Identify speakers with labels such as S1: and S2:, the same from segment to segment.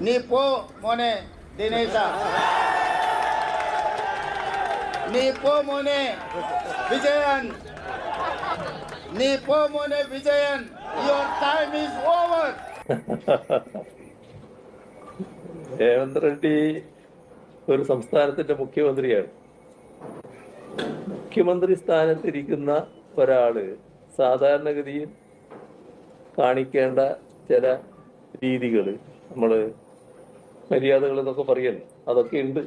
S1: നീ പോ മോനെ ദിനേശ, നീ പോ മോനെ വിജയൻ, നീ പോ മോനെ Vijayan, your time is over.
S2: Revanth Reddy ഒരു സംസ്ഥാനത്തിന്റെ മുഖ്യമന്ത്രിയാണ്. മുഖ്യമന്ത്രി സ്ഥാനത്തിരിക്കുന്ന ഒരാള് സാധാരണഗതിയിൽ കാണിക്കേണ്ട ചില രീതികൾ, നമ്മള് മര്യാദകൾ എന്നൊക്കെ പറയല്ലോ, അതൊക്കെ ഉണ്ട്.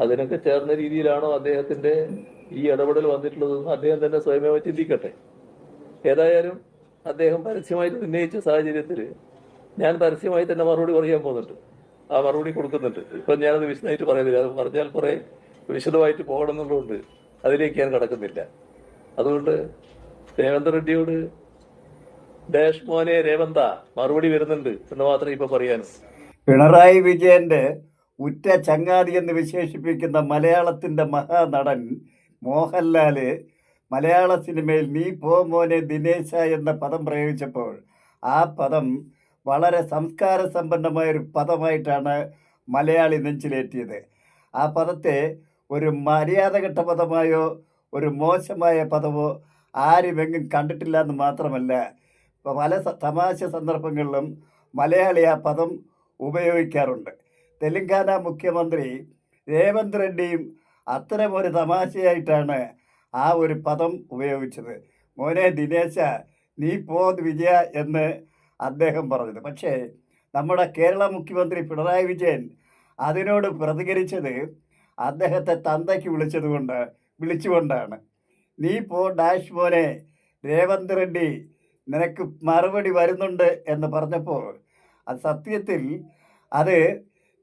S2: അതിനൊക്കെ ചേർന്ന രീതിയിലാണോ അദ്ദേഹത്തിന്റെ ഈ ഇടപെടൽ വന്നിട്ടുള്ളതെന്ന് അദ്ദേഹം തന്നെ സ്വയമേവ ചിന്തിക്കട്ടെ. ഏതായാലും അദ്ദേഹം പരസ്യമായിട്ട് ഉന്നയിച്ച സാഹചര്യത്തിൽ ഞാൻ പരസ്യമായി തന്നെ മറുപടി പറയാൻ പോകുന്നുണ്ട്, ആ മറുപടി കൊടുക്കുന്നുണ്ട്. ഇപ്പൊ ഞാനത് വിശദമായിട്ട് പറയുന്നില്ല, അത് പറഞ്ഞാൽ കുറെ വിശദമായിട്ട് പോകണമെന്നുള്ളതുകൊണ്ട് അതിലേക്ക് ഞാൻ കടക്കുന്നില്ല. അതുകൊണ്ട് രേവന്ത് റെഡ്ഡിയോട് ഡാഷ് മോനെ രേവന്ത മറുപടി വരുന്നുണ്ട് എന്ന് മാത്രമേ ഇപ്പൊ പറയാനും.
S3: പിണറായി വിജയന്റെ ഉറ്റ ചങ്ങാതി എന്ന് വിശേഷിപ്പിക്കുന്ന മലയാളത്തിന്റെ മഹാനടൻ മോഹൻലാല് മലയാള സിനിമയിൽ നീ പോ മോനെ ദിനേശ എന്ന പദം പ്രയോഗിച്ചപ്പോൾ ആ പദം വളരെ സംസ്കാര സമ്പന്നമായൊരു പദമായിട്ടാണ് മലയാളി നെഞ്ചിലേറ്റിയത്. ആ പദത്തെ ഒരു മര്യാദഘട്ട പദമായോ ഒരു മോശമായ പദമോ ആരുമെങ്ങും കണ്ടിട്ടില്ല എന്ന് മാത്രമല്ല, പല തമാശ സന്ദർഭങ്ങളിലും മലയാളി ആ പദം ഉപയോഗിക്കാറുണ്ട്. തെലങ്കാന മുഖ്യമന്ത്രി രേവന്ത് റെഡ്ഡിയും അത്തരമൊരു തമാശയായിട്ടാണ് ആ ഒരു പദം ഉപയോഗിച്ചത്. മോനെ ദിനേശ, നീ പോ വിജയ എന്ന് അദ്ദേഹം പറഞ്ഞത്. പക്ഷേ നമ്മുടെ കേരള മുഖ്യമന്ത്രി പിണറായി വിജയൻ അതിനോട് പ്രതികരിച്ചത് അദ്ദേഹത്തെ തന്തയ്ക്ക് വിളിച്ചുകൊണ്ടാണ്. നീ പോ ഡാഷ് മോനെ രേവന്ത് റെഡ്ഡി, നിനക്ക് മറുപടി വരുന്നുണ്ട് എന്ന് പറഞ്ഞപ്പോൾ അത് സത്യത്തിൽ അത്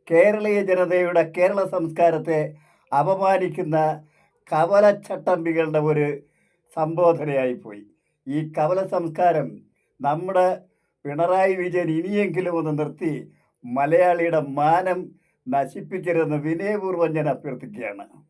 S3: കേരളീയ ജനതയുടെ കേരള സംസ്കാരത്തെ അപമാനിക്കുന്ന കവലച്ചട്ടമ്പികളുടെ ഒരു സംബോധനയായിപ്പോയി. ഈ കവല സംസ്കാരം നമ്മുടെ പിണറായി വിജയൻ ഇനിയെങ്കിലും ഒന്ന് നിർത്തി മലയാളിയുടെ മാനം നശിപ്പിക്കരുതെന്ന് വിനയപൂർവ്വം ഞാൻ അഭ്യർത്ഥിക്കുകയാണ്.